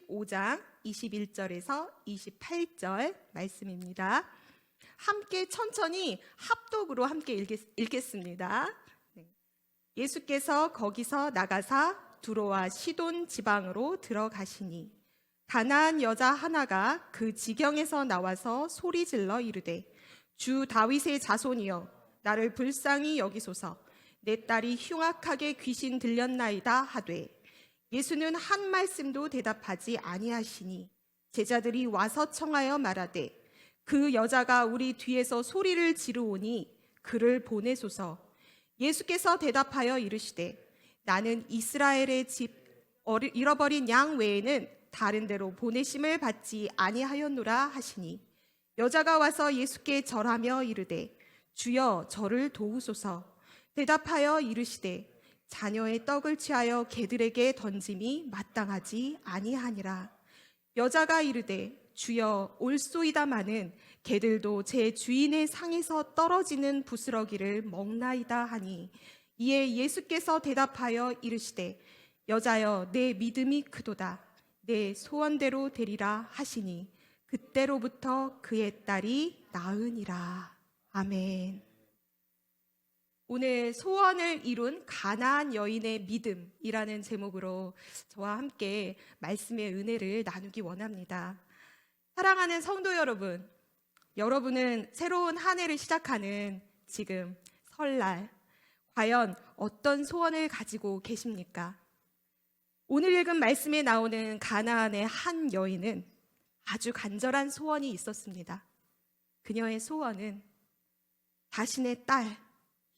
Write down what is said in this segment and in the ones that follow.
15장 21절에서 28절 말씀입니다. 함께 천천히 합독으로 함께 읽겠습니다. 예수께서 거기서 나가사 두로와 시돈 지방으로 들어가시니 가나안 여자 하나가 그 지경에서 나와서 소리질러 이르되 주 다윗의 자손이여 나를 불쌍히 여기소서 내 딸이 흉악하게 귀신 들렸나이다 하되 예수는 한 말씀도 대답하지 아니하시니 제자들이 와서 청하여 말하되 그 여자가 우리 뒤에서 소리를 지르오니 그를 보내소서. 예수께서 대답하여 이르시되 나는 이스라엘의 집 잃어버린 양 외에는 다른 데로 보내심을 받지 아니하였노라 하시니 여자가 와서 예수께 절하며 이르되 주여 저를 도우소서. 대답하여 이르시되 자녀의 떡을 취하여 개들에게 던짐이 마땅하지 아니하니라. 여자가 이르되 주여 올소이다마는 개들도 제 주인의 상에서 떨어지는 부스러기를 먹나이다 하니 이에 예수께서 대답하여 이르시되 여자여 내 믿음이 크도다 내 소원대로 되리라 하시니 그때로부터 그의 딸이 나으니라. 아멘. 오늘 소원을 이룬 가나안 여인의 믿음이라는 제목으로 저와 함께 말씀의 은혜를 나누기 원합니다. 사랑하는 성도 여러분, 여러분은 새로운 한 해를 시작하는 지금 설날 과연 어떤 소원을 가지고 계십니까? 오늘 읽은 말씀에 나오는 가나안의 한 여인은 아주 간절한 소원이 있었습니다. 그녀의 소원은 자신의 딸,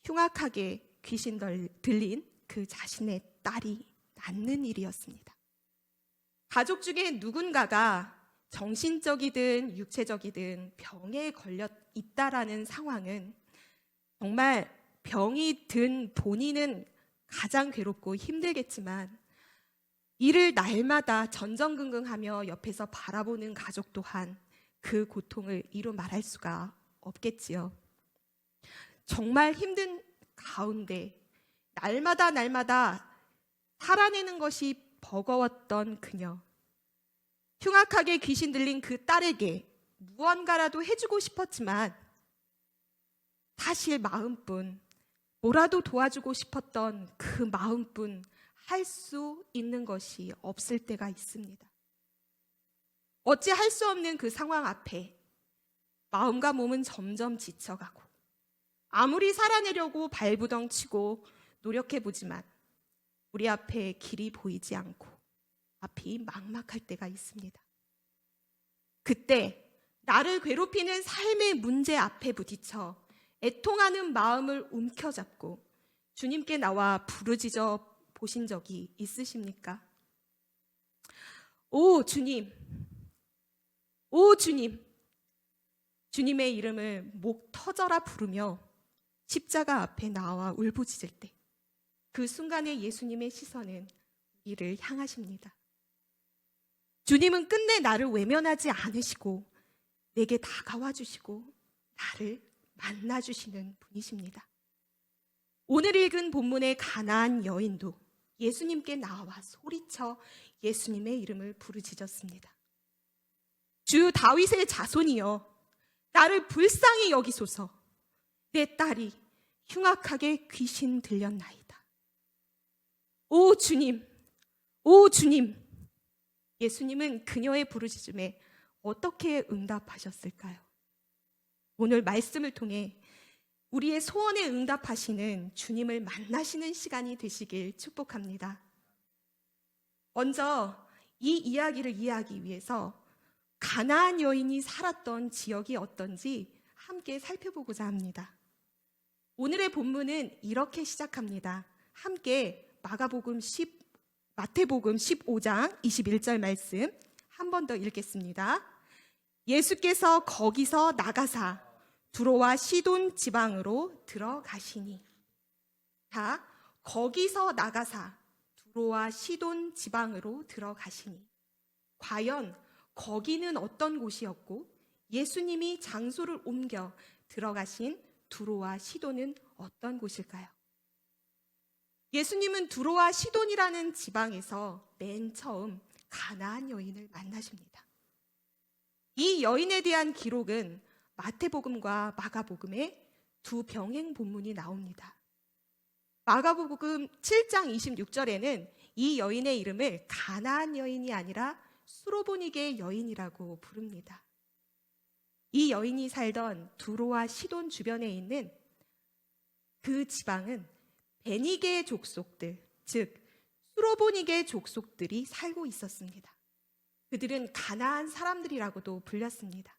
흉악하게 귀신 들린 그 자신의 딸이 낫는 일이었습니다. 가족 중에 누군가가 정신적이든 육체적이든 병에 걸려 있다라는 상황은 정말 병이 든 본인은 가장 괴롭고 힘들겠지만 이를 날마다 전전긍긍하며 옆에서 바라보는 가족 또한 그 고통을 이루 말할 수가 없겠지요. 정말 힘든 가운데 날마다 살아내는 것이 버거웠던 그녀. 흉악하게 귀신 들린 그 딸에게 무언가라도 해주고 싶었지만 사실 마음뿐 뭐라도 도와주고 싶었던 그 마음뿐 할 수 있는 것이 없을 때가 있습니다. 어찌 할 수 없는 그 상황 앞에 마음과 몸은 점점 지쳐가고 아무리 살아내려고 발부덩치고 노력해보지만 우리 앞에 길이 보이지 않고 앞이 막막할 때가 있습니다. 그때 나를 괴롭히는 삶의 문제 앞에 부딪혀 애통하는 마음을 움켜잡고 주님께 나와 부르짖어 보신 적이 있으십니까? 오 주님, 오 주님, 주님의 이름을 목 터져라 부르며 십자가 앞에 나와 울부짖을 때 그 순간에 예수님의 시선은 우리를 향하십니다. 주님은 끝내 나를 외면하지 않으시고 내게 다가와 주시고 나를 만나주시는 분이십니다. 오늘 읽은 본문의 가나안 여인도 예수님께 나와 소리쳐 예수님의 이름을 부르짖었습니다. 주 다윗의 자손이여 나를 불쌍히 여기소서 내 딸이 흉악하게 귀신 들렸나이다. 오 주님, 오 주님. 예수님은 그녀의 부르짖음에 어떻게 응답하셨을까요? 오늘 말씀을 통해 우리의 소원에 응답하시는 주님을 만나시는 시간이 되시길 축복합니다. 먼저 이 이야기를 이해하기 위해서 가나안 여인이 살았던 지역이 어떤지 함께 살펴보고자 합니다. 오늘의 본문은 이렇게 시작합니다. 함께 마태복음 15장 21절 말씀 한 번 더 읽겠습니다. 예수께서 거기서 나가사 두로와 시돈 지방으로 들어가시니. 자, 거기서 나가사 두로와 시돈 지방으로 들어가시니. 과연 거기는 어떤 곳이었고 예수님이 장소를 옮겨 들어가신 두로와 시돈은 어떤 곳일까요? 예수님은 두로와 시돈이라는 지방에서 맨 처음 가나안 여인을 만나십니다. 이 여인에 대한 기록은 마태복음과 마가복음에 두 병행 본문이 나옵니다. 마가복음 7장 26절에는 이 여인의 이름을 가나안 여인이 아니라 수로보니게 여인이라고 부릅니다. 이 여인이 살던 두로와 시돈 주변에 있는 그 지방은 베니게 족속들, 즉 수로보니게 족속들이 살고 있었습니다. 그들은 가나안 사람들이라고도 불렸습니다.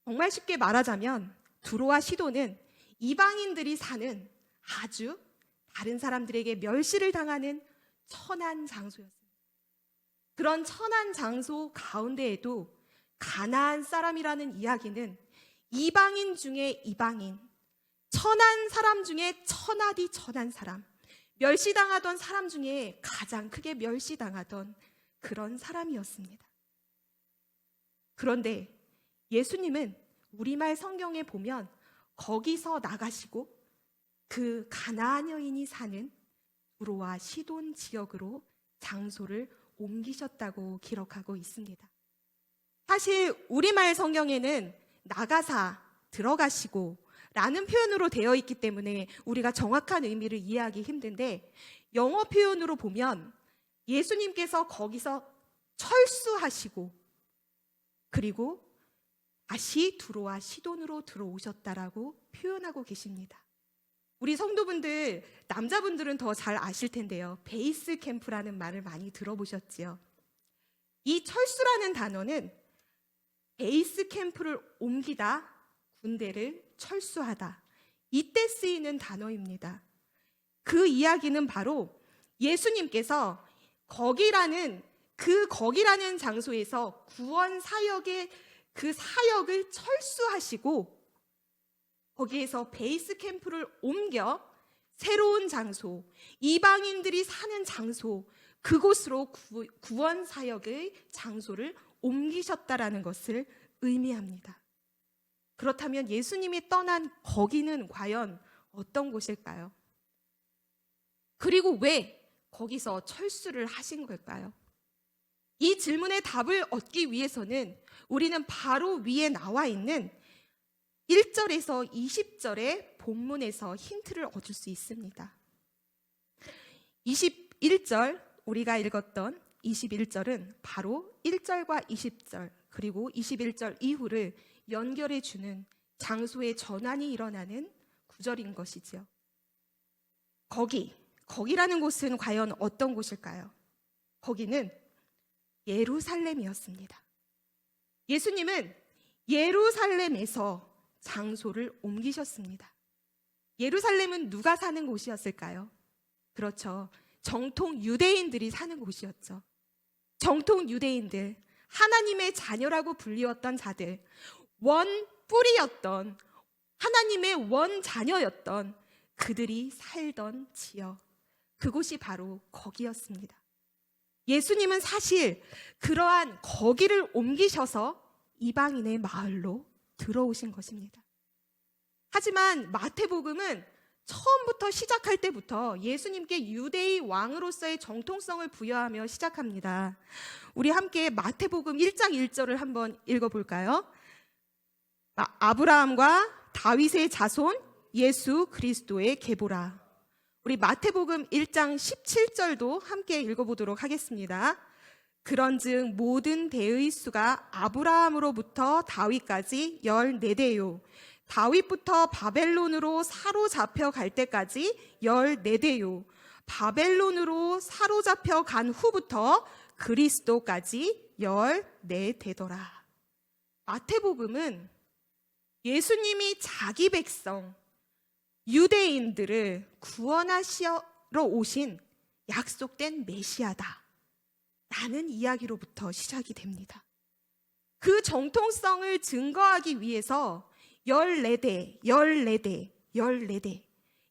정말 쉽게 말하자면 두로와 시돈은 이방인들이 사는 아주 다른 사람들에게 멸시를 당하는 천한 장소였습니다. 그런 천한 장소 가운데에도 가나안 사람이라는 이야기는 이방인 중에 이방인, 천한 사람 중에 천하디 천한 사람, 멸시당하던 사람 중에 가장 크게 멸시당하던 그런 사람이었습니다. 그런데 예수님은 우리말 성경에 보면 거기서 나가시고 그 가나안 여인이 사는 두로와 시돈 지역으로 장소를 옮기셨다고 기록하고 있습니다. 사실 우리말 성경에는 나가사, 들어가시고 라는 표현으로 되어 있기 때문에 우리가 정확한 의미를 이해하기 힘든데, 영어 표현으로 보면 예수님께서 거기서 철수하시고 그리고 다시 두로와 시돈으로 들어오셨다라고 표현하고 계십니다. 우리 성도분들, 남자분들은 더 잘 아실 텐데요. 베이스 캠프라는 말을 많이 들어보셨지요. 이 철수라는 단어는 베이스 캠프를 옮기다, 군대를 철수하다, 이때 쓰이는 단어입니다. 그 이야기는 바로 예수님께서 거기라는 장소에서 구원 사역의 그 사역을 철수하시고 거기에서 베이스 캠프를 옮겨 새로운 장소, 이방인들이 사는 장소, 그곳으로 구원 사역의 장소를 옮기셨다라는 것을 의미합니다. 그렇다면 예수님이 떠난 거기는 과연 어떤 곳일까요? 그리고 왜 거기서 철수를 하신 걸까요? 이 질문의 답을 얻기 위해서는 우리는 바로 위에 나와 있는 1절에서 20절의 본문에서 힌트를 얻을 수 있습니다. 21절, 우리가 읽었던 21절은 바로 1절과 20절 그리고 21절 이후를 연결해 주는 장소의 전환이 일어나는 구절인 것이지요. 거기라는 곳은 과연 어떤 곳일까요? 거기는 예루살렘이었습니다. 예수님은 예루살렘에서 장소를 옮기셨습니다. 예루살렘은 누가 사는 곳이었을까요? 그렇죠. 정통 유대인들이 사는 곳이었죠. 정통 유대인들, 하나님의 자녀라고 불리웠던 자들, 원 뿌리였던, 하나님의 원 자녀였던 그들이 살던 지역, 그곳이 바로 거기였습니다. 예수님은 사실 그러한 거기를 옮기셔서 이방인의 마을로 들어오신 것입니다. 하지만 마태복음은 처음부터 시작할 때부터 예수님께 유대의 왕으로서의 정통성을 부여하며 시작합니다. 우리 함께 마태복음 1장 1절을 한번 읽어볼까요? 아브라함과 다윗의 자손 예수 그리스도의 계보라. 우리 마태복음 1장 17절도 함께 읽어보도록 하겠습니다. 그런즉 모든 대의 수가 아브라함으로부터 다윗까지 14대요. 다윗부터 바벨론으로 사로잡혀 갈 때까지 14대요. 바벨론으로 사로잡혀 간 후부터 그리스도까지 14대더라. 마태복음은 예수님이 자기 백성 유대인들을 구원하시러 오신 약속된 메시아다 라는 이야기로부터 시작이 됩니다. 그 정통성을 증거하기 위해서 14대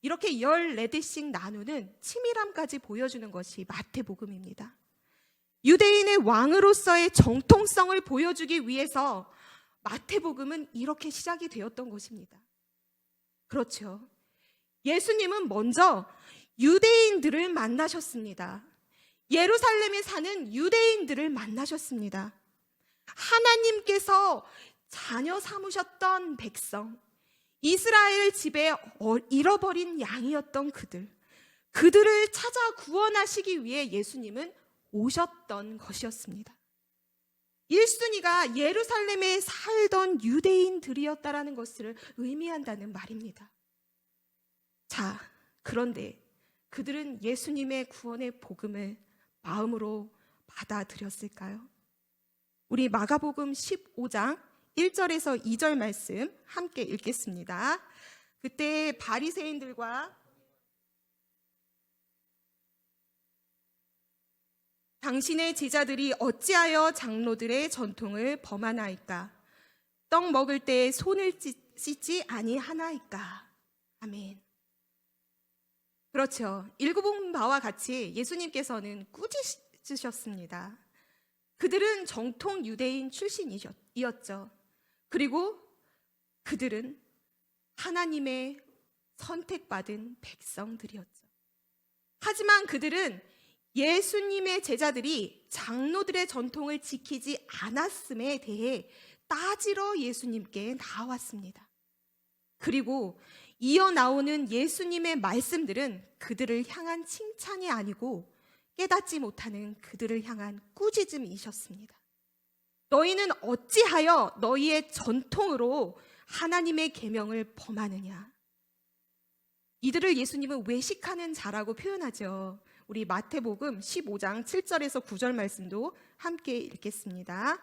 이렇게 14대씩 나누는 치밀함까지 보여주는 것이 마태복음입니다. 유대인의 왕으로서의 정통성을 보여주기 위해서 마태복음은 이렇게 시작이 되었던 것입니다. 그렇죠. 예수님은 먼저 유대인들을 만나셨습니다. 예루살렘에 사는 유대인들을 만나셨습니다. 하나님께서 자녀 삼으셨던 백성, 이스라엘 집에 잃어버린 양이었던 그들을 찾아 구원하시기 위해 예수님은 오셨던 것이었습니다. 1순위가 예루살렘에 살던 유대인들이었다라는 것을 의미한다는 말입니다. 자, 그런데 그들은 예수님의 구원의 복음을 마음으로 받아들였을까요? 우리 마가복음 15장 1절에서 2절 말씀 함께 읽겠습니다. 그때 바리새인들과 당신의 제자들이 어찌하여 장로들의 전통을 범하나이까? 떡 먹을 때 손을 씻지 아니하나이까? 아멘. 그렇죠. 읽어본 바와 같이 예수님께서는 꾸짖으셨습니다. 그들은 정통 유대인 출신이었죠. 그리고 그들은 하나님의 선택받은 백성들이었죠. 하지만 그들은 예수님의 제자들이 장로들의 전통을 지키지 않았음에 대해 따지러 예수님께 나왔습니다. 그리고 이어 나오는 예수님의 말씀들은 그들을 향한 칭찬이 아니고 깨닫지 못하는 그들을 향한 꾸짖음이셨습니다. 너희는 어찌하여 너희의 전통으로 하나님의 계명을 범하느냐? 이들을 예수님은 외식하는 자라고 표현하죠. 우리 마태복음 15장 7절에서 9절 말씀도 함께 읽겠습니다.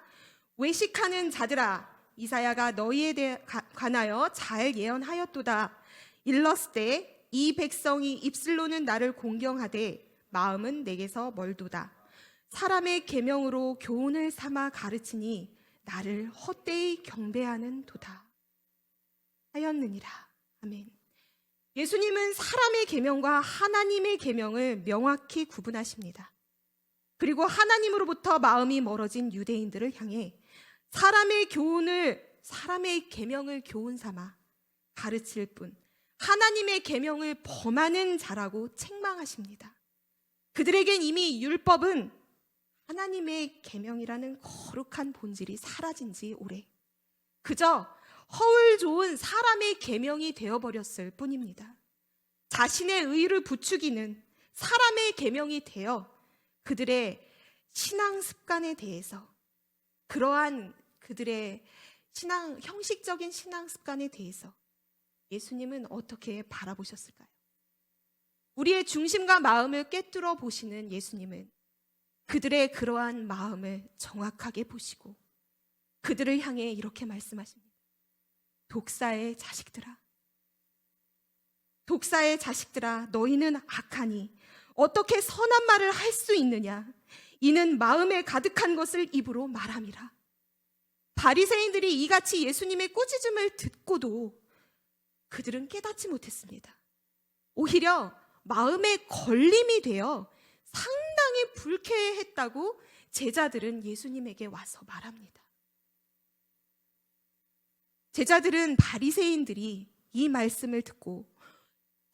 외식하는 자들아, 이사야가 너희에 관하여 잘 예언하였도다. 일렀을 이 백성이 입술로는 나를 공경하되 마음은 내게서 멀도다. 사람의 계명으로 교훈을 삼아 가르치니 나를 헛되이 경배하는 도다 하였느니라. 아멘. 예수님은 사람의 계명과 하나님의 계명을 명확히 구분하십니다. 그리고 하나님으로부터 마음이 멀어진 유대인들을 향해 사람의 계명을 교훈 삼아 가르칠 뿐 하나님의 계명을 범하는 자라고 책망하십니다. 그들에겐 이미 율법은 하나님의 계명이라는 거룩한 본질이 사라진 지 오래, 그저 허울 좋은 사람의 계명이 되어버렸을 뿐입니다. 자신의 의를 부추기는 사람의 계명이 되어 그들의 신앙 습관에 대해서, 그러한 그들의 형식적인 신앙 습관에 대해서 예수님은 어떻게 바라보셨을까요? 우리의 중심과 마음을 꿰뚫어 보시는 예수님은 그들의 그러한 마음을 정확하게 보시고 그들을 향해 이렇게 말씀하십니다. 독사의 자식들아, 너희는 악하니 어떻게 선한 말을 할 수 있느냐? 이는 마음에 가득한 것을 입으로 말함이라. 바리새인들이 이같이 예수님의 꾸짖음을 듣고도 그들은 깨닫지 못했습니다. 오히려 마음에 걸림이 되어 상당히 불쾌했다고 제자들은 예수님에게 와서 말합니다. 제자들은 바리새인들이 이 말씀을 듣고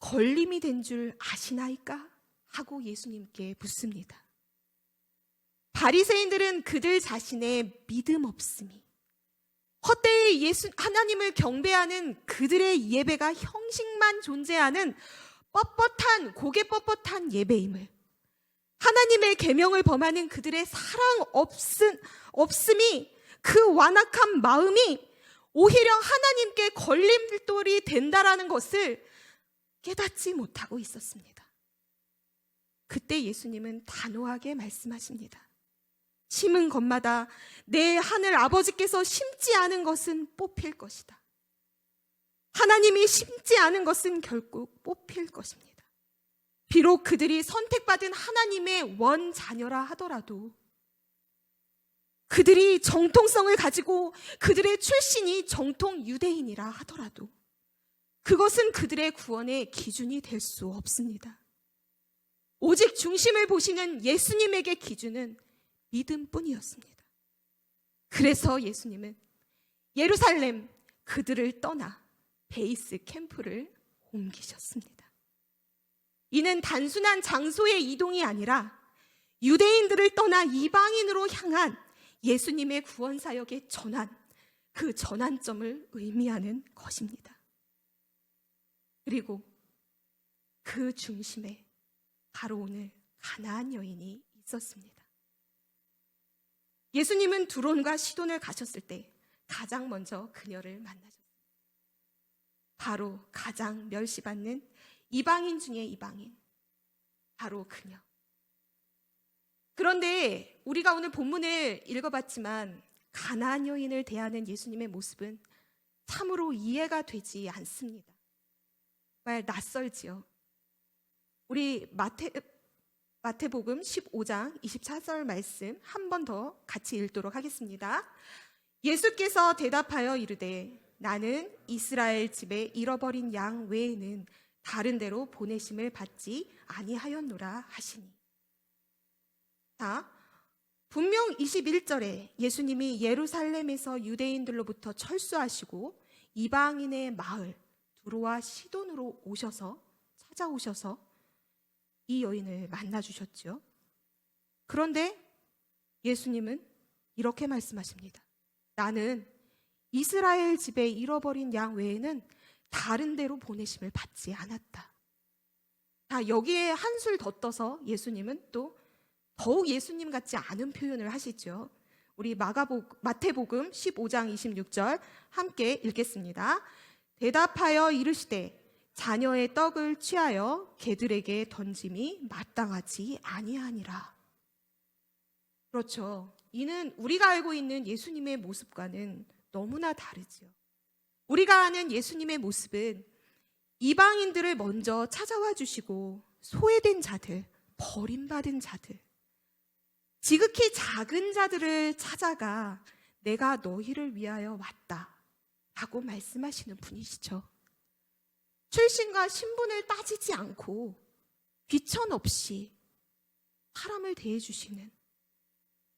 걸림이 된 줄 아시나이까? 하고 예수님께 묻습니다. 바리새인들은 그들 자신의 믿음 없음이, 헛되이 하나님을 경배하는 그들의 예배가 형식만 존재하는 고개 뻣뻣한 예배임을, 하나님의 계명을 범하는 그들의 사랑 없음이, 그 완악한 마음이 오히려 하나님께 걸림돌이 된다라는 것을 깨닫지 못하고 있었습니다. 그때 예수님은 단호하게 말씀하십니다. 심은 것마다 내 하늘 아버지께서 심지 않은 것은 뽑힐 것이다. 하나님이 심지 않은 것은 결국 뽑힐 것입니다. 비록 그들이 선택받은 하나님의 원 자녀라 하더라도, 그들이 정통성을 가지고 그들의 출신이 정통 유대인이라 하더라도 그것은 그들의 구원의 기준이 될 수 없습니다. 오직 중심을 보시는 예수님에게 기준은 믿음뿐이었습니다. 그래서 예수님은 예루살렘 그들을 떠나 베이스 캠프를 옮기셨습니다. 이는 단순한 장소의 이동이 아니라 유대인들을 떠나 이방인으로 향한 예수님의 구원 사역의 전환, 그 전환점을 의미하는 것입니다. 그리고 그 중심에 바로 오늘 가나안 여인이 있었습니다. 예수님은 두론과 시돈을 가셨을 때 가장 먼저 그녀를 만나셨습니다. 바로 가장 멸시받는 이방인 중에 이방인, 바로 그녀. 그런데 우리가 오늘 본문을 읽어봤지만 가나안 여인을 대하는 예수님의 모습은 참으로 이해가 되지 않습니다. 정말 낯설지요. 우리 마태복음 15장 24절 말씀 한 번 더 같이 읽도록 하겠습니다. 예수께서 대답하여 이르되 나는 이스라엘 집에 잃어버린 양 외에는 다른 데로 보내심을 받지 아니하였노라 하시니. 자, 분명 21절에 예수님이 예루살렘에서 유대인들로부터 철수하시고 이방인의 마을 두로와 시돈으로 찾아오셔서 이 여인을 만나주셨죠. 그런데 예수님은 이렇게 말씀하십니다. 나는 이스라엘 집에 잃어버린 양 외에는 다른 데로 보내심을 받지 않았다. 자, 여기에 한술 더 떠서 예수님은 또 더욱 예수님 같지 않은 표현을 하시죠. 우리 마태복음 15장 26절 함께 읽겠습니다. 대답하여 이르시되 자녀의 떡을 취하여 개들에게 던짐이 마땅하지 아니하니라. 그렇죠. 이는 우리가 알고 있는 예수님의 모습과는 너무나 다르죠. 우리가 아는 예수님의 모습은 이방인들을 먼저 찾아와 주시고 소외된 자들, 버림받은 자들, 지극히 작은 자들을 찾아가 내가 너희를 위하여 왔다 라고 말씀하시는 분이시죠. 출신과 신분을 따지지 않고 귀천 없이 사람을 대해주시는,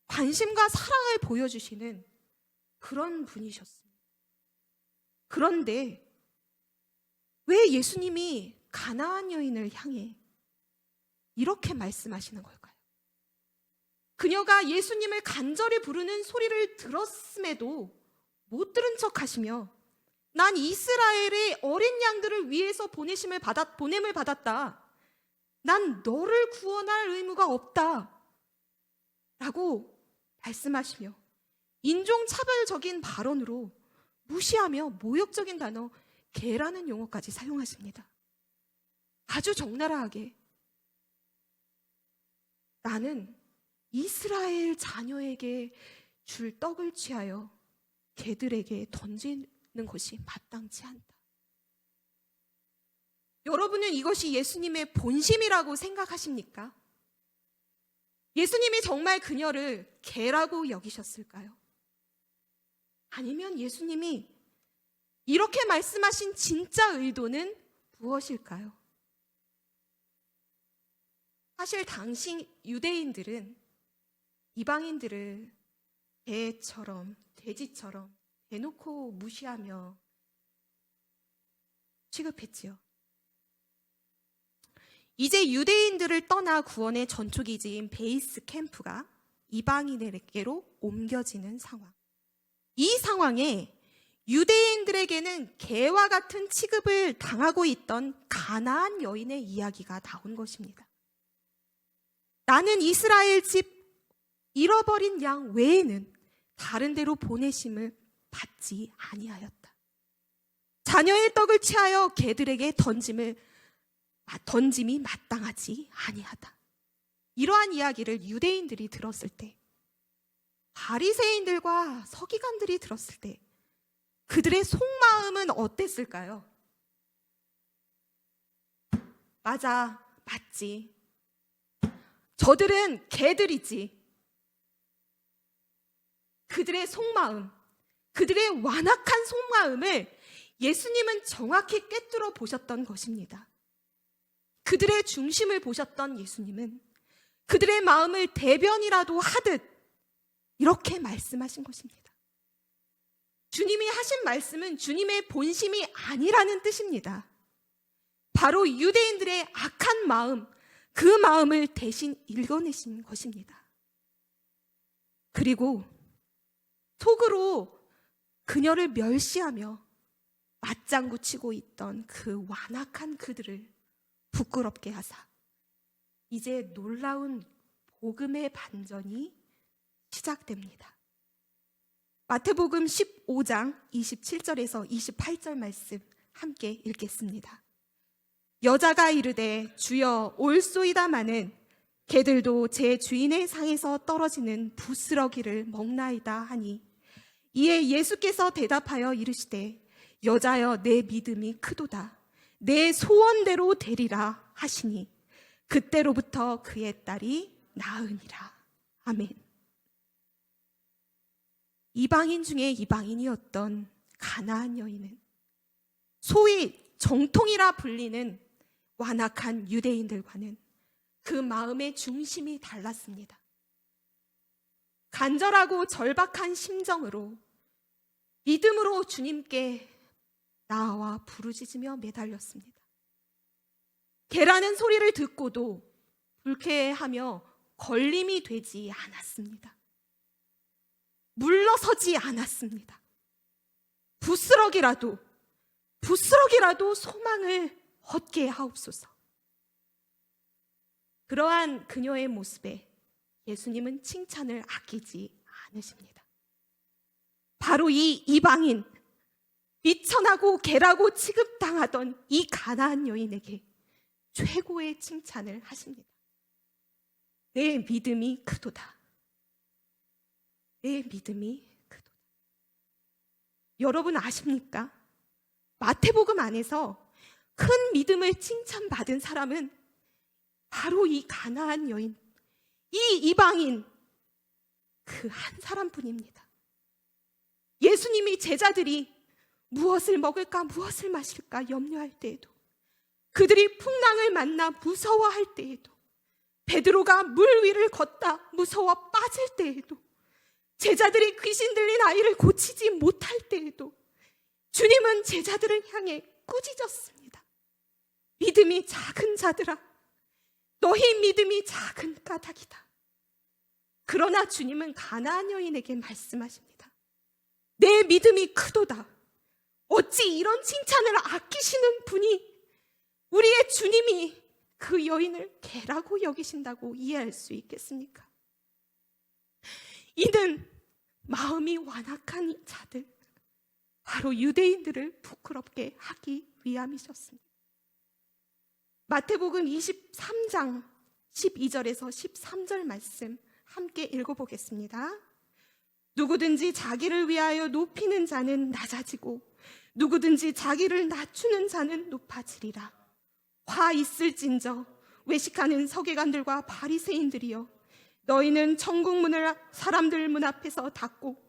관심과 사랑을 보여주시는 그런 분이셨습니다. 그런데 왜 예수님이 가나안 여인을 향해 이렇게 말씀하시는 걸까요? 그녀가 예수님을 간절히 부르는 소리를 들었음에도 못 들은 척 하시며 난 이스라엘의 어린 양들을 위해서 보냄을 받았다. 난 너를 구원할 의무가 없다 라고 말씀하시며 인종차별적인 발언으로 무시하며 모욕적인 단어 개라는 용어까지 사용하십니다. 아주 적나라하게 나는 이스라엘 자녀에게 줄 떡을 취하여 개들에게 던지는 것이 마땅치 않다. 여러분은 이것이 예수님의 본심이라고 생각하십니까? 예수님이 정말 그녀를 개라고 여기셨을까요? 아니면 예수님이 이렇게 말씀하신 진짜 의도는 무엇일까요? 사실 당시 유대인들은 이방인들을 개처럼, 돼지처럼 대놓고 무시하며 취급했지요. 이제 유대인들을 떠나 구원의 전초기지인 베이스 캠프가 이방인에게로 옮겨지는 상황. 이 상황에 유대인들에게는 개와 같은 취급을 당하고 있던 가나안 여인의 이야기가 나온 것입니다. 나는 이스라엘 집 잃어버린 양 외에는 다른 데로 보내심을 받지 아니하였다. 자녀의 떡을 취하여 개들에게 던짐이 마땅하지 아니하다. 이러한 이야기를 유대인들이 들었을 때, 바리새인들과 서기관들이 들었을 때 그들의 속마음은 어땠을까요? 맞지. 저들은 개들이지. 그들의 속마음, 그들의 완악한 속마음을 예수님은 정확히 꿰뚫어 보셨던 것입니다. 그들의 중심을 보셨던 예수님은 그들의 마음을 대변이라도 하듯 이렇게 말씀하신 것입니다. 주님이 하신 말씀은 주님의 본심이 아니라는 뜻입니다. 바로 유대인들의 악한 마음, 그 마음을 대신 읽어내신 것입니다. 그리고 속으로 그녀를 멸시하며 맞장구 치고 있던 그 완악한 그들을 부끄럽게 하사 이제 놀라운 복음의 반전이 시작됩니다. 마태복음 15장 27절에서 28절 말씀 함께 읽겠습니다. 여자가 이르되 주여 올소이다마는 개들도 제 주인의 상에서 떨어지는 부스러기를 먹나이다 하니 이에 예수께서 대답하여 이르시되 여자여 내 믿음이 크도다 내 소원대로 되리라 하시니 그때로부터 그의 딸이 나으니라. 아멘. 이방인 중에 이방인이었던 가나안 여인은 소위 정통이라 불리는 완악한 유대인들과는 그 마음의 중심이 달랐습니다. 간절하고 절박한 심정으로 믿음으로 주님께 나아와 부르짖으며 매달렸습니다. 개라는 소리를 듣고도 불쾌해하며 걸림이 되지 않았습니다. 물러서지 않았습니다. 부스럭이라도 소망을 얻게 하옵소서. 그러한 그녀의 모습에 예수님은 칭찬을 아끼지 않으십니다. 바로 이 이방인, 미천하고 개라고 취급당하던 이 가나안 여인에게 최고의 칭찬을 하십니다. 내 믿음이 크도다. 내 믿음이 크도다. 여러분 아십니까? 마태복음 안에서 큰 믿음을 칭찬받은 사람은 바로 이 가나안 여인, 이 이방인 그 한 사람뿐입니다. 예수님이 제자들이 무엇을 먹을까 무엇을 마실까 염려할 때에도, 그들이 풍랑을 만나 무서워할 때에도, 베드로가 물 위를 걷다 무서워 빠질 때에도, 제자들이 귀신 들린 아이를 고치지 못할 때에도 주님은 제자들을 향해 꾸짖었습니다. 믿음이 작은 자들아, 너희 믿음이 작은 까닭이다. 그러나 주님은 가나안 여인에게 말씀하십니다. 내 믿음이 크도다. 어찌 이런 칭찬을 아끼시는 분이, 우리의 주님이 그 여인을 개라고 여기신다고 이해할 수 있겠습니까? 이는 마음이 완악한 자들, 바로 유대인들을 부끄럽게 하기 위함이셨습니다. 마태복음 23장 12절에서 13절 말씀 함께 읽어보겠습니다. 누구든지 자기를 위하여 높이는 자는 낮아지고 누구든지 자기를 낮추는 자는 높아지리라. 화 있을진저 외식하는 서기관들과 바리새인들이여, 너희는 천국 문을 사람들 문 앞에서 닫고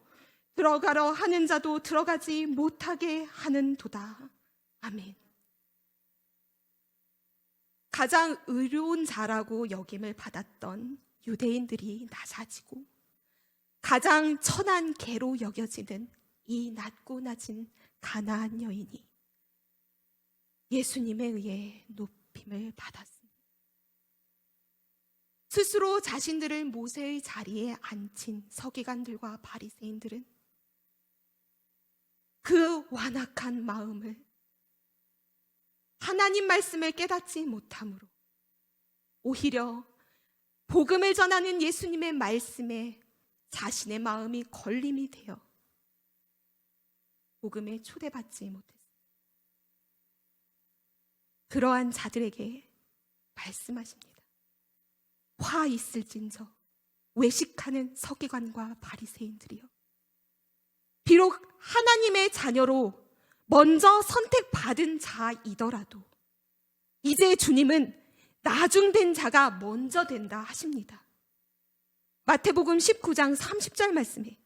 들어가려 하는 자도 들어가지 못하게 하는도다. 아멘. 가장 의로운 자라고 여김을 받았던 유대인들이 낮아지고 가장 천한 개로 여겨지는 이 낮고 낮은 가나안 여인이 예수님에 의해 높임을 받았습니다. 스스로 자신들을 모세의 자리에 앉힌 서기관들과 바리새인들은 그 완악한 마음을, 하나님 말씀을 깨닫지 못함으로 오히려 복음을 전하는 예수님의 말씀에 자신의 마음이 걸림이 되어 복음에 초대받지 못했습니다. 그러한 자들에게 말씀하십니다. 화 있을진저 외식하는 서기관과 바리새인들이여, 비록 하나님의 자녀로 먼저 선택받은 자이더라도 이제 주님은 나중된 자가 먼저 된다 하십니다. 마태복음 19장 30절 말씀에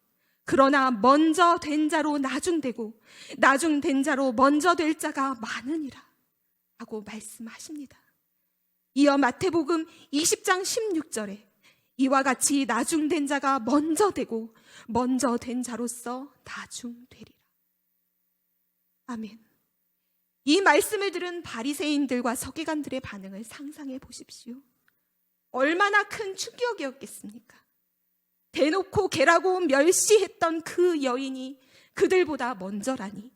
그러나 먼저 된 자로 나중되고 나중된 자로 먼저 될 자가 많으니라 하고 말씀하십니다. 이어 마태복음 20장 16절에 이와 같이 나중된 자가 먼저 되고 먼저 된 자로서 나중되리라. 아멘. 이 말씀을 들은 바리새인들과 서기관들의 반응을 상상해 보십시오. 얼마나 큰 충격이었겠습니까? 대놓고 개라고 멸시했던 그 여인이 그들보다 먼저라니.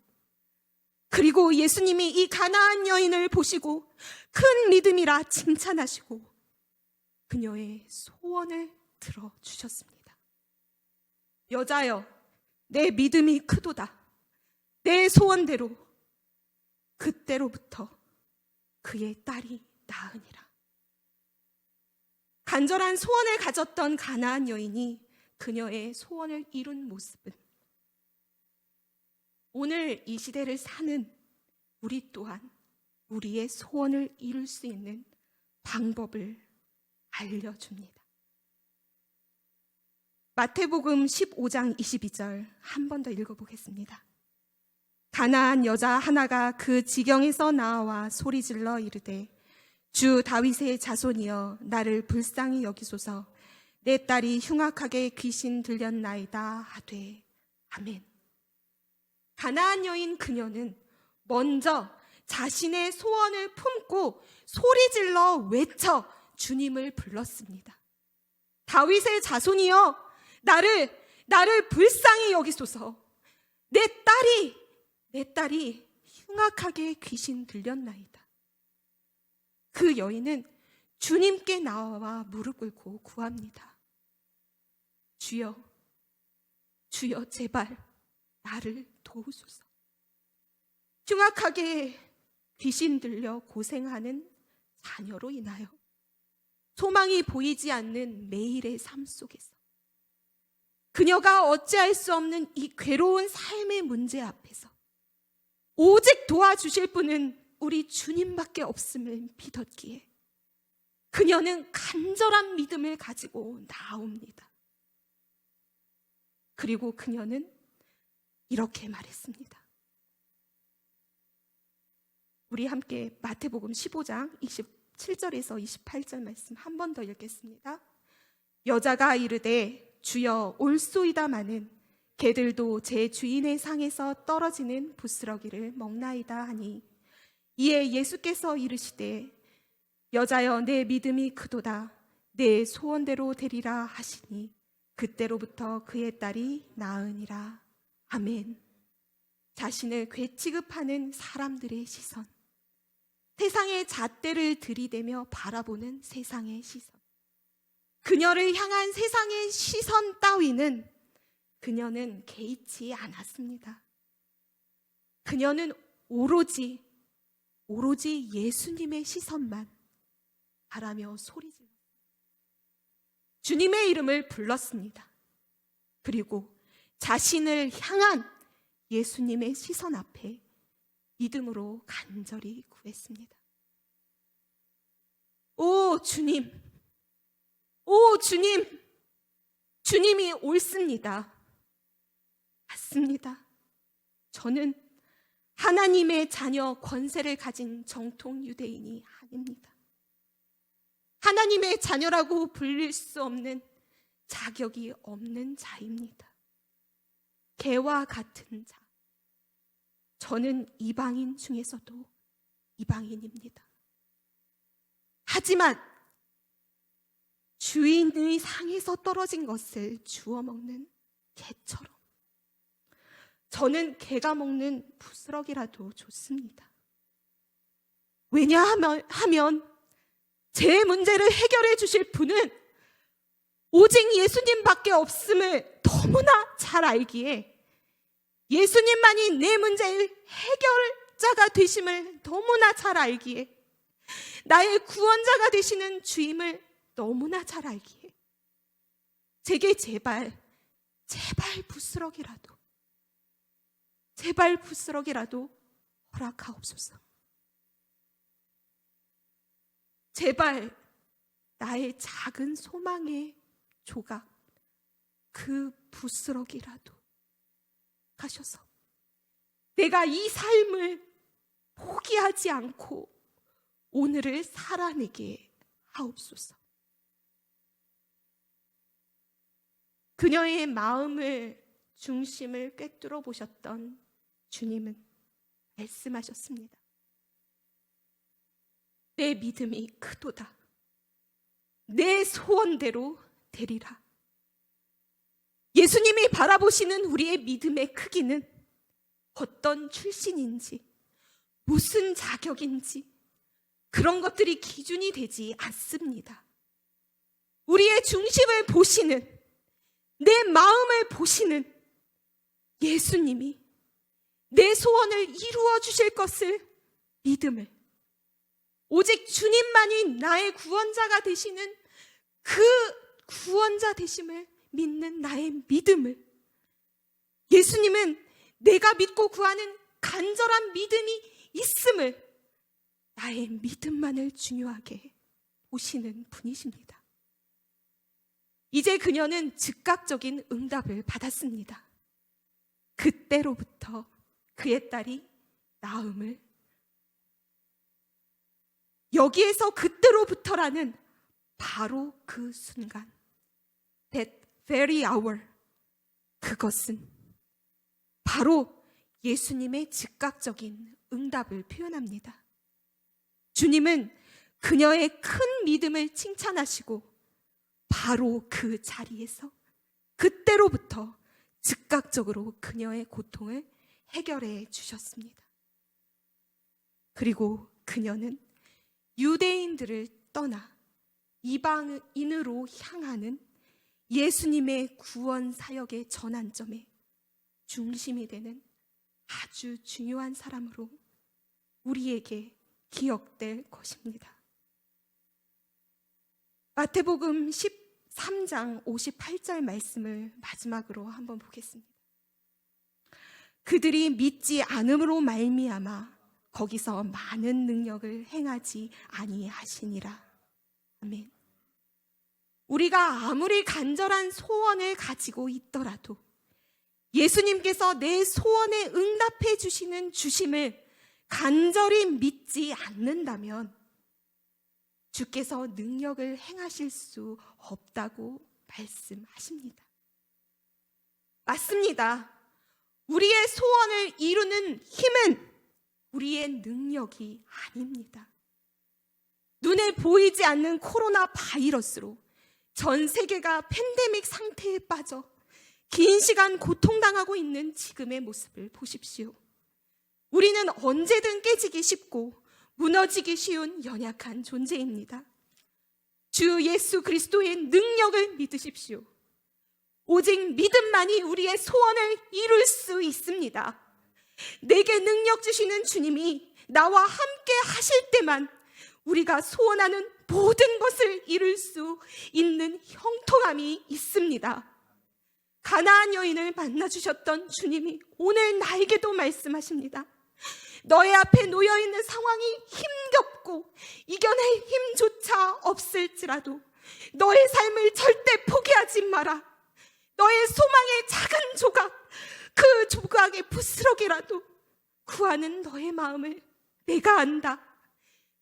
그리고 예수님이 이 가나안 여인을 보시고 큰 믿음이라 칭찬하시고 그녀의 소원을 들어주셨습니다. 여자여, 내 믿음이 크도다. 내 소원대로 그때로부터 그의 딸이 나으니라. 간절한 소원을 가졌던 가나안 여인이 그녀의 소원을 이룬 모습은 오늘 이 시대를 사는 우리 또한 우리의 소원을 이룰 수 있는 방법을 알려줍니다. 마태복음 15장 22절 한 번 더 읽어보겠습니다. 가나안 여자 하나가 그 지경에서 나와 소리질러 이르되 주 다윗의 자손이여 나를 불쌍히 여기소서 내 딸이 흉악하게 귀신 들렸나이다 하되 아멘. 가나안 여인 그녀는 먼저 자신의 소원을 품고 소리질러 외쳐 주님을 불렀습니다. 다윗의 자손이여 나를 불쌍히 여기소서. 내 딸이 흉악하게 귀신 들렸나이다. 그 여인은 주님께 나와 무릎 꿇고 구합니다. 주여 제발 나를 도우소서. 흉악하게 귀신 들려 고생하는 자녀로 인하여 소망이 보이지 않는 매일의 삶 속에서 그녀가 어찌할 수 없는 이 괴로운 삶의 문제 앞에서 오직 도와주실 분은 우리 주님밖에 없음을 믿었기에 그녀는 간절한 믿음을 가지고 나옵니다. 그리고 그녀는 이렇게 말했습니다. 우리 함께 마태복음 15장 27절에서 28절 말씀 한 번 더 읽겠습니다. 여자가 이르되 주여 올소이다마는 개들도 제 주인의 상에서 떨어지는 부스러기를 먹나이다 하니 이에 예수께서 이르시되 여자여 내 믿음이 크도다 내 소원대로 되리라 하시니 그때로부터 그의 딸이 나으니라. 아멘. 자신을 괴취급하는 사람들의 시선, 세상의 잣대를 들이대며 바라보는 세상의 시선, 그녀를 향한 세상의 시선 따위는 그녀는 개의치 않았습니다. 그녀는 오로지 예수님의 시선만 바라며 소리질렀습니다. 주님의 이름을 불렀습니다. 그리고 자신을 향한 예수님의 시선 앞에 믿음으로 간절히 구했습니다. 오 주님, 주님이 옳습니다. 맞습니다. 저는 하나님의 자녀 권세를 가진 정통 유대인이 아닙니다. 하나님의 자녀라고 불릴 수 없는 자격이 없는 자입니다. 개와 같은 자. 저는 이방인 중에서도 이방인입니다. 하지만 주인의 상에서 떨어진 것을 주워 먹는 개처럼 저는 개가 먹는 부스러기라도 좋습니다. 왜냐하면 제 문제를 해결해 주실 분은 오직 예수님밖에 없음을 너무나 잘 알기에 예수님만이 내 문제의 해결자가 되심을 너무나 잘 알기에 나의 구원자가 되시는 주임을 너무나 잘 알기에 제게 제발 부스러기라도 허락하옵소서. 제발 나의 작은 소망의 조각 그 부스러기라도 가셔서 내가 이 삶을 포기하지 않고 오늘을 살아내게 하옵소서. 그녀의 마음을 중심을 꿰뚫어 보셨던 주님은 말씀하셨습니다. 내 믿음이 크도다. 내 소원대로 되리라. 예수님이 바라보시는 우리의 믿음의 크기는 어떤 출신인지, 무슨 자격인지 그런 것들이 기준이 되지 않습니다. 우리의 중심을 보시는, 내 마음을 보시는 예수님이 내 소원을 이루어 주실 것을 믿음을, 오직 주님만이 나의 구원자가 되시는 그 구원자 되심을 믿는 나의 믿음을, 예수님은 내가 믿고 구하는 간절한 믿음이 있음을, 나의 믿음만을 중요하게 보시는 분이십니다. 이제 그녀는 즉각적인 응답을 받았습니다. 그때로부터 그의 딸이 나음을, 여기에서 그때로부터라는 바로 그 순간, that very hour, 그것은 바로 예수님의 즉각적인 응답을 표현합니다. 주님은 그녀의 큰 믿음을 칭찬하시고 바로 그 자리에서 그때로부터 즉각적으로 그녀의 고통을 해결해 주셨습니다. 그리고 그녀는 유대인들을 떠나 이방인으로 향하는 예수님의 구원 사역의 전환점에 중심이 되는 아주 중요한 사람으로 우리에게 기억될 것입니다. 마태복음 13장 58절 말씀을 마지막으로 한번 보겠습니다. 그들이 믿지 않음으로 말미암아 거기서 많은 능력을 행하지 아니하시니라. 아멘. 우리가 아무리 간절한 소원을 가지고 있더라도 예수님께서 내 소원에 응답해 주시는 주심을 간절히 믿지 않는다면 주께서 능력을 행하실 수 없다고 말씀하십니다. 맞습니다. 우리의 소원을 이루는 힘은 우리의 능력이 아닙니다. 눈에 보이지 않는 코로나 바이러스로 전 세계가 팬데믹 상태에 빠져 긴 시간 고통당하고 있는 지금의 모습을 보십시오. 우리는 언제든 깨지기 쉽고 무너지기 쉬운 연약한 존재입니다. 주 예수 그리스도의 능력을 믿으십시오. 오직 믿음만이 우리의 소원을 이룰 수 있습니다. 내게 능력 주시는 주님이 나와 함께 하실 때만 우리가 소원하는 모든 것을 이룰 수 있는 형통함이 있습니다. 가나안 여인을 만나주셨던 주님이 오늘 나에게도 말씀하십니다. 너의 앞에 놓여있는 상황이 힘겹고 이겨낼 힘조차 없을지라도 너의 삶을 절대 포기하지 마라. 너의 소망의 작은 조각, 그 조각의 부스러기라도 구하는 너의 마음을 내가 안다.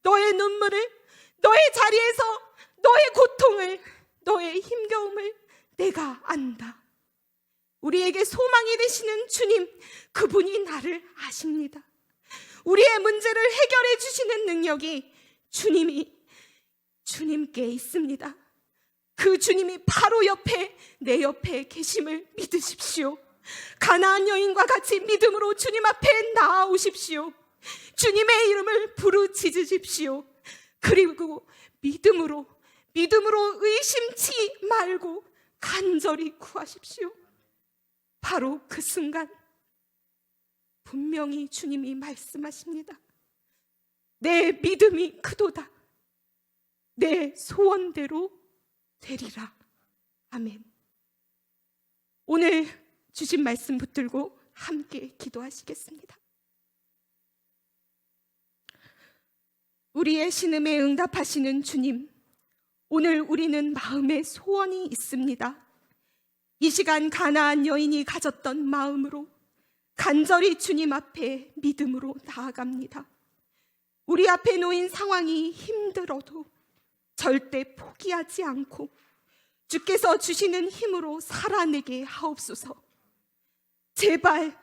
너의 눈물을, 너의 자리에서 너의 고통을, 너의 힘겨움을 내가 안다. 우리에게 소망이 되시는 주님, 그분이 나를 아십니다. 우리의 문제를 해결해 주시는 능력이 주님께 있습니다. 그 주님이 바로 옆에, 내 옆에 계심을 믿으십시오. 가나안 여인과 같이 믿음으로 주님 앞에 나아오십시오. 주님의 이름을 부르짖으십시오. 그리고 믿음으로 의심치 말고 간절히 구하십시오. 바로 그 순간 분명히 주님이 말씀하십니다. 내 믿음이 크도다. 내 소원대로 되리라. 아멘. 오늘 주신 말씀 붙들고 함께 기도하시겠습니다. 우리의 신음에 응답하시는 주님, 오늘 우리는 마음에 소원이 있습니다. 이 시간 가나안 여인이 가졌던 마음으로 간절히 주님 앞에 믿음으로 나아갑니다. 우리 앞에 놓인 상황이 힘들어도 절대 포기하지 않고 주께서 주시는 힘으로 살아내게 하옵소서. 제발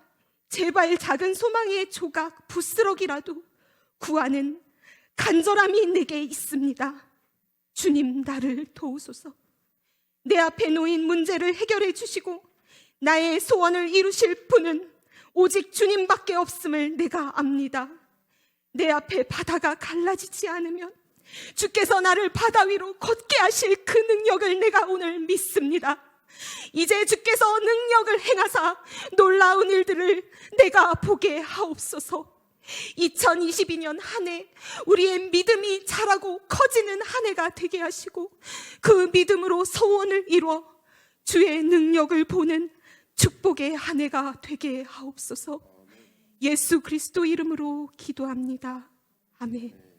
작은 소망의 조각, 부스러기라도 구하는 간절함이 내게 있습니다. 주님, 나를 도우소서. 내 앞에 놓인 문제를 해결해 주시고 나의 소원을 이루실 분은 오직 주님밖에 없음을 내가 압니다. 내 앞에 바다가 갈라지지 않으면 주께서 나를 바다 위로 걷게 하실 그 능력을 내가 오늘 믿습니다. 이제 주께서 능력을 행하사 놀라운 일들을 내가 보게 하옵소서. 2022년 한 해 우리의 믿음이 자라고 커지는 한 해가 되게 하시고 그 믿음으로 소원을 이루어 주의 능력을 보는 축복의 한 해가 되게 하옵소서. 예수 그리스도 이름으로 기도합니다. 아멘.